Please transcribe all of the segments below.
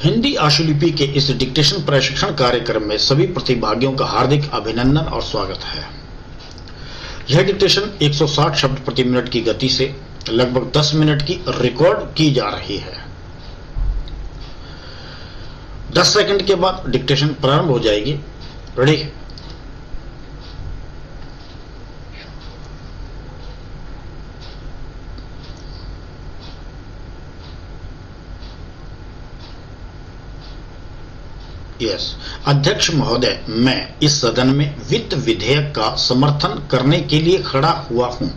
हिंदी आशुलिपि के इस डिक्टेशन प्रशिक्षण कार्यक्रम में सभी प्रतिभागियों का हार्दिक अभिनंदन और स्वागत है। यह डिक्टेशन 160 शब्द प्रति मिनट की गति से लगभग 10 मिनट की रिकॉर्ड की जा रही है। 10 सेकंड के बाद डिक्टेशन प्रारंभ हो जाएगी। रेडी? यस। अध्यक्ष महोदय, मैं इस सदन में वित्त विधेयक का समर्थन करने के लिए खड़ा हुआ हूं।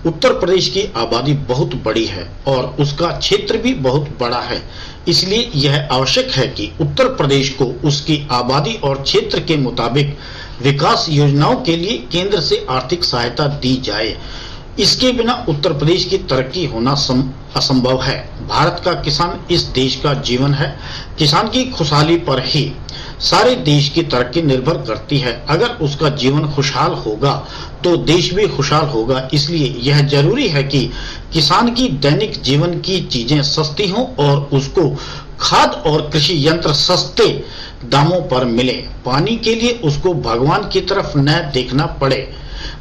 उत्तर प्रदेश की आबादी बहुत बड़ी है और उसका क्षेत्र भी बहुत बड़ा है, इसलिए यह आवश्यक है कि उत्तर प्रदेश को उसकी आबादी और क्षेत्र के मुताबिक विकास योजनाओं के लिए केंद्र से आर्थिक सहायता दी जाए। इसके बिना उत्तर प्रदेश की तरक्की होना असंभव है। भारत का किसान इस देश का जीवन है। किसान की खुशहाली पर ही सारे देश की तरक्की निर्भर करती है। अगर उसका जीवन खुशहाल होगा तो देश भी खुशहाल होगा। इसलिए यह जरूरी है कि किसान की दैनिक जीवन की चीजें सस्ती हों और उसको खाद और कृषि यंत्र सस्ते दामों पर मिले। पानी के लिए उसको भगवान की तरफ न देखना पड़े,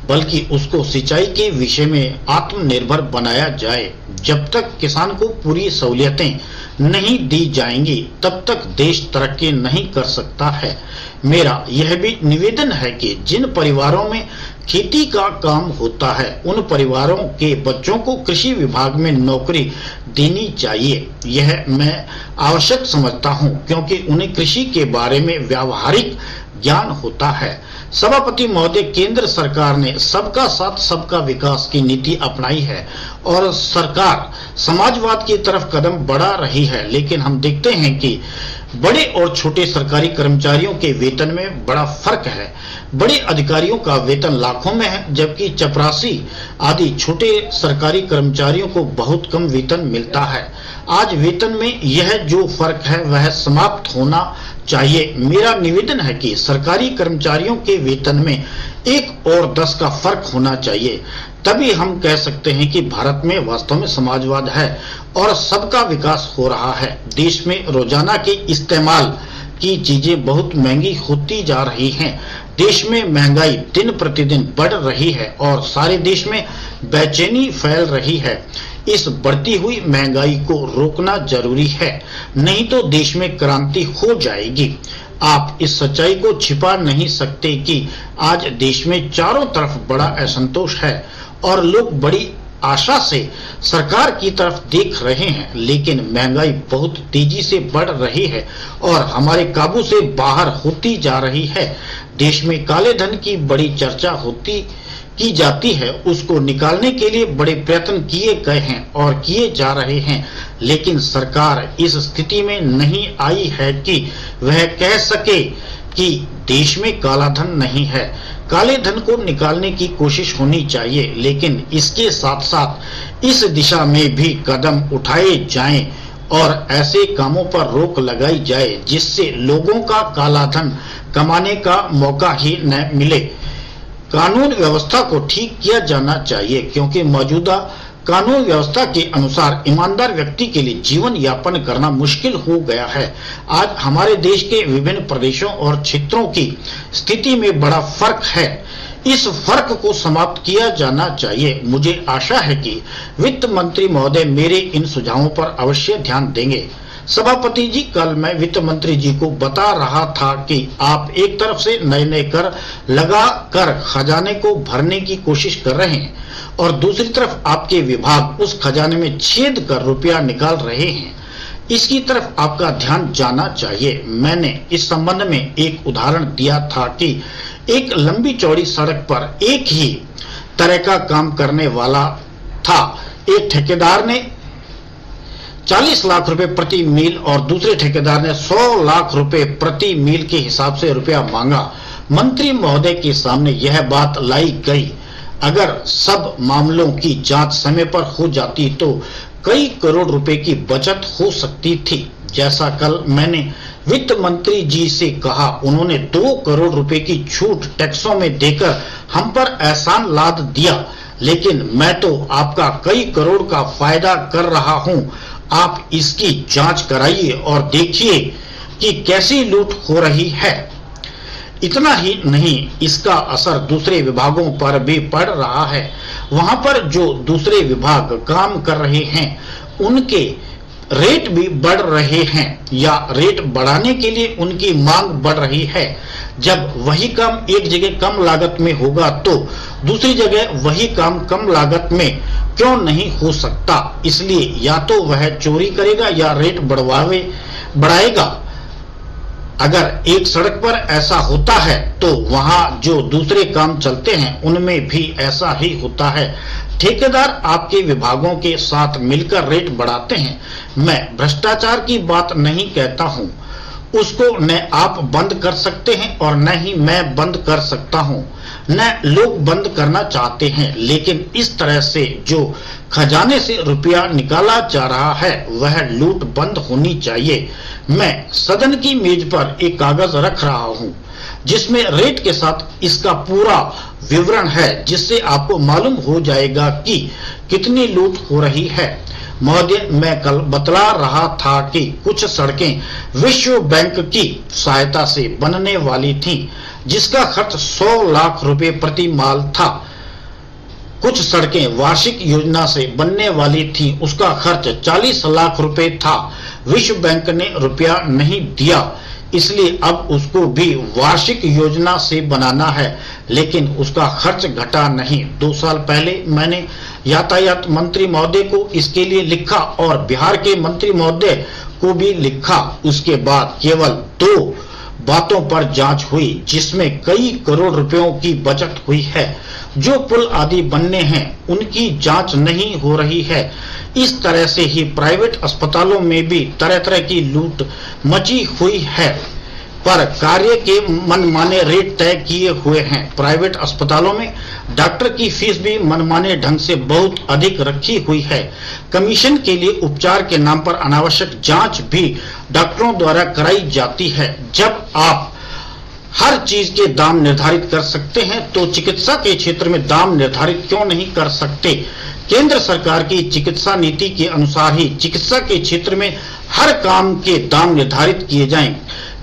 बल्कि उसको सिंचाई के विषय में आत्मनिर्भर बनाया जाए। जब तक किसान को पूरी सहूलियतें नहीं दी जाएंगी, तब तक देश तरक्की नहीं कर सकता है। मेरा यह भी निवेदन है कि जिन परिवारों में खेती का काम होता है, उन परिवारों के बच्चों को कृषि विभाग में नौकरी देनी चाहिए। यह मैं आवश्यक समझता हूं, क्योंकि उन्हें कृषि के बारे में व्यावहारिक ज्ञान होता है। सभापति महोदय, केंद्र सरकार ने सबका साथ सबका विकास की नीति अपनाई है और सरकार समाजवाद की तरफ कदम बढ़ा रही है, लेकिन हम देखते हैं कि बड़े और छोटे सरकारी कर्मचारियों के वेतन में बड़ा फर्क है। बड़े अधिकारियों का वेतन लाखों में है, जबकि चपरासी आदि छोटे सरकारी कर्मचारियों को बहुत कम वेतन मिलता है। आज वेतन में यह जो फर्क है वह समाप्त होना चाहिए। मेरा निवेदन है कि सरकारी कर्मचारियों के वेतन में 1 और 10 का फर्क होना चाहिए। तभी हम कह सकते हैं कि भारत में वास्तव में समाजवाद है और सबका विकास हो रहा है। देश में रोजाना के इस्तेमाल की चीजें बहुत महंगी होती जा रही हैं। देश में महंगाई दिन प्रतिदिन बढ़ रही है और सारे देश में बेचैनी फैल रही है। इस बढ़ती हुई महंगाई को रोकना जरूरी है, नहीं तो देश में क्रांति हो जाएगी। आप इस सच्चाई को छिपा नहीं सकते कि आज देश में चारों तरफ बड़ा असंतोष है और लोग बड़ी आशा से सरकार की तरफ देख रहे हैं, लेकिन महंगाई बहुत तेजी से बढ़ रही है और हमारे काबू से बाहर होती जा रही है। देश में काले धन की बड़ी चर्चा की जाती है, उसको निकालने के लिए बड़े प्रयत्न किए गए हैं और किए जा रहे हैं, लेकिन सरकार इस स्थिति में नहीं आई है कि वह कह सके कि देश में काला धन नहीं है। काले धन को निकालने की कोशिश होनी चाहिए, लेकिन इसके साथ साथ इस दिशा में भी कदम उठाए जाएं और ऐसे कामों पर रोक लगाई जाए जिससे लोगों का काला धन कमाने का मौका ही न मिले। कानून व्यवस्था को ठीक किया जाना चाहिए, क्योंकि मौजूदा कानून व्यवस्था के अनुसार ईमानदार व्यक्ति के लिए जीवन यापन करना मुश्किल हो गया है। आज हमारे देश के विभिन्न प्रदेशों और क्षेत्रों की स्थिति में बड़ा फर्क है। इस फर्क को समाप्त किया जाना चाहिए। मुझे आशा है कि वित्त मंत्री महोदय मेरे इन सुझावों पर अवश्य ध्यान देंगे। सभापति जी, कल मैं वित्त मंत्री जी को बता रहा था कि आप एक तरफ से नए नए कर लगा कर खजाने को भरने की कोशिश कर रहे हैं और दूसरी तरफ आपके विभाग उस खजाने में छेद कर रुपया निकाल रहे हैं। इसकी तरफ आपका ध्यान जाना चाहिए। मैंने इस संबंध में एक उदाहरण दिया था कि एक लंबी चौड़ी सड़क पर एक ही तरह का काम करने वाला था। एक ठेकेदार ने 40 लाख रुपए प्रति मील और दूसरे ठेकेदार ने 100 लाख रुपए प्रति मील के हिसाब से रुपया मांगा। मंत्री महोदय के सामने यह बात लाई गई। अगर सब मामलों की जांच समय पर हो जाती तो कई करोड़ रुपए की बचत हो सकती थी। जैसा कल मैंने वित्त मंत्री जी से कहा, उन्होंने 2 करोड़ रुपए की छूट टैक्सों में देकर हम पर एहसान लाद दिया, लेकिन मैं तो आपका कई करोड़ का फायदा कर रहा हूं आप इसकी जांच कराइए और देखिए कि कैसी लूट हो रही है। इतना ही नहीं, इसका असर दूसरे विभागों पर भी पड़ रहा है। वहां पर जो दूसरे विभाग काम कर रहे हैं उनके रेट भी बढ़ रहे हैं या रेट बढ़ाने के लिए उनकी मांग बढ़ रही है। जब वही काम एक जगह कम लागत में होगा तो दूसरी जगह वही काम कम लागत में क्यों नहीं हो सकता। इसलिए या तो वह चोरी करेगा या रेट बढ़ाएगा। अगर एक सड़क पर ऐसा होता है तो वहां जो दूसरे काम चलते हैं उनमें भी ऐसा ही होता है। ठेकेदार आपके विभागों के साथ मिलकर रेट बढ़ाते हैं। मैं भ्रष्टाचार की बात नहीं कहता हूं, उसको न आप बंद कर सकते हैं और न ही मैं बंद कर सकता हूं, न लोग बंद करना चाहते हैं। लेकिन इस तरह से जो खजाने से रुपया निकाला जा रहा है वह लूट बंद होनी चाहिए। मैं सदन की मेज पर एक कागज रख रहा हूं जिसमें रेट के साथ इसका पूरा विवरण है, जिससे आपको मालूम हो जाएगा कि कितनी लूट हो रही है। महोदय, मैं कल बतला रहा था कि कुछ सड़कें विश्व बैंक की सहायता से बनने वाली थीं, जिसका खर्च 100 लाख रुपए प्रति माल था। कुछ सड़कें वार्षिक योजना से बनने वाली थीं, उसका खर्च 40 लाख रुपए था। विश्व बैंक ने रुपया नहीं दिया, इसलिए अब उसको भी वार्षिक योजना से बनाना है, लेकिन उसका खर्च घटा नहीं। 2 साल पहले मैंने यातायात मंत्री महोदय को इसके लिए लिखा और बिहार के मंत्री महोदय को भी लिखा। उसके बाद केवल 2 बातों पर जांच हुई जिसमें कई करोड़ रुपयों की बचत हुई है। जो पुल आदि बनने हैं उनकी जांच नहीं हो रही है। इस तरह से ही प्राइवेट अस्पतालों में भी तरह तरह की लूट मची हुई है, पर कार्य के मनमाने रेट तय किए हुए हैं। प्राइवेट अस्पतालों में डॉक्टर की फीस भी मनमाने ढंग से बहुत अधिक रखी हुई है। कमीशन के लिए उपचार के नाम पर अनावश्यक जांच भी डॉक्टरों द्वारा कराई जाती है। जब आप हर चीज के दाम निर्धारित कर सकते हैं तो चिकित्सा के क्षेत्र में दाम निर्धारित क्यों नहीं कर सकते। केंद्र सरकार की चिकित्सा नीति के अनुसार ही चिकित्सा के क्षेत्र में हर काम के दाम निर्धारित किए जाएं।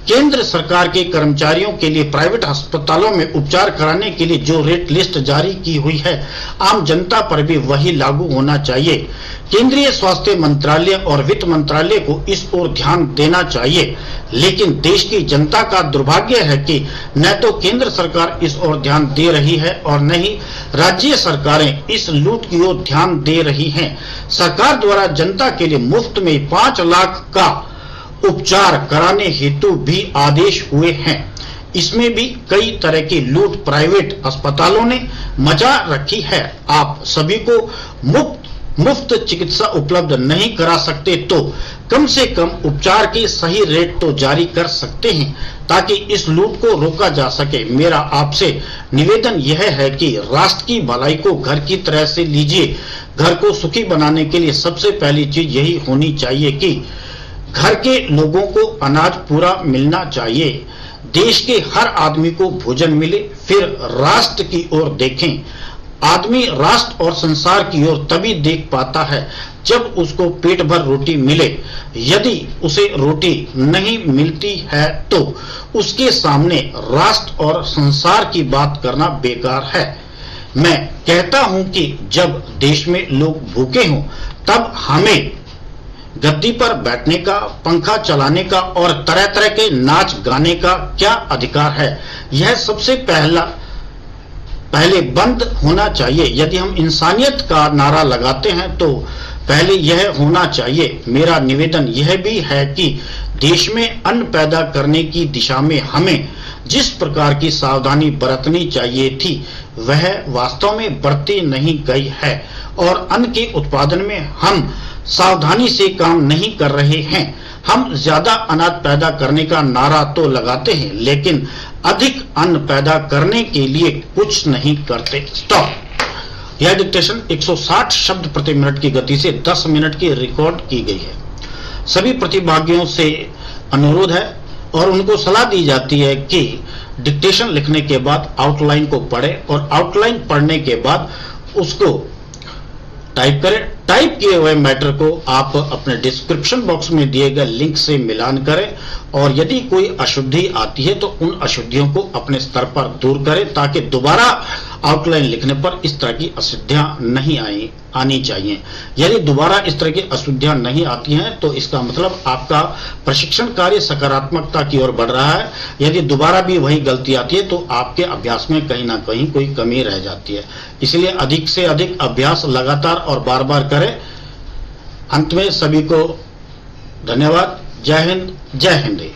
केंद्र सरकार के कर्मचारियों के लिए प्राइवेट अस्पतालों में उपचार कराने के लिए जो रेट लिस्ट जारी की हुई है, आम जनता पर भी वही लागू होना चाहिए। केंद्रीय स्वास्थ्य मंत्रालय और वित्त मंत्रालय को इस ओर ध्यान देना चाहिए, लेकिन देश की जनता का दुर्भाग्य है कि न तो केंद्र सरकार इस ओर ध्यान दे रही है और न ही राज्य सरकारें इस लूट की ओर ध्यान दे रही हैं। सरकार द्वारा जनता के लिए मुफ्त में 5 लाख का उपचार कराने हेतु भी आदेश हुए हैं। इसमें भी कई तरह की लूट प्राइवेट अस्पतालों ने मचा रखी है। आप सभी को मुफ्त चिकित्सा उपलब्ध नहीं करा सकते तो कम से कम उपचार के सही रेट तो जारी कर सकते हैं ताकि इस लूट को रोका जा सके। मेरा आपसे निवेदन यह है कि राष्ट्र की भलाई को घर की तरह से लीजिए। घर को सुखी बनाने के लिए सबसे पहली चीज यही होनी चाहिए कि घर के लोगों को अनाज पूरा मिलना चाहिए, देश के हर आदमी को भोजन मिले, फिर राष्ट्र की ओर देखें। आदमी राष्ट्र और संसार की ओर तभी देख पाता है जब उसको पेट भर रोटी मिले। यदि उसे रोटी नहीं मिलती है तो उसके सामने राष्ट्र और संसार की बात करना बेकार है। मैं कहता हूं कि जब देश में लोग भूखे हों तब हमें गद्दी पर बैठने का, पंखा चलाने का और तरह तरह के नाच गाने का क्या अधिकार है। यह सबसे पहले बंद होना चाहिए। यदि हम इंसानियत का नारा लगाते हैं तो पहले यह होना चाहिए। मेरा निवेदन यह भी है कि देश में अन्न पैदा करने की दिशा में हमें जिस प्रकार की सावधानी बरतनी चाहिए थी वह वास्तव में बरती नहीं गई है और अन्न के उत्पादन में हम सावधानी से काम नहीं कर रहे हैं। हम ज्यादा अनाज पैदा करने का नारा तो लगाते हैं लेकिन अधिक अन्न पैदा करने के लिए कुछ नहीं करते। स्टॉप। यह डिक्टेशन 160 शब्द प्रति मिनट की गति से 10 मिनट की रिकॉर्ड की गई है। सभी प्रतिभागियों से अनुरोध है और उनको सलाह दी जाती है कि डिक्टेशन लिखने के बाद आउटलाइन को पढ़े और आउटलाइन पढ़ने के बाद उसको टाइप करें। टाइप किए हुए मैटर को आप अपने डिस्क्रिप्शन बॉक्स में दिए गए लिंक से मिलान करें और यदि कोई अशुद्धि आती है तो उन अशुद्धियों को अपने स्तर पर दूर करें ताकि दोबारा आउटलाइन लिखने पर इस तरह की अशुद्धियां नहीं आनी चाहिए। यदि दोबारा इस तरह की अशुद्धियां नहीं आती हैं तो इसका मतलब आपका प्रशिक्षण कार्य सकारात्मकता की ओर बढ़ रहा है। यदि दोबारा भी वही गलती आती है तो आपके अभ्यास में कहीं ना कहीं कोई कमी रह जाती है। इसलिए अधिक से अधिक अभ्यास लगातार और बार बार करें। अंत में सभी को धन्यवाद। जय हिंद, जय हिंदी।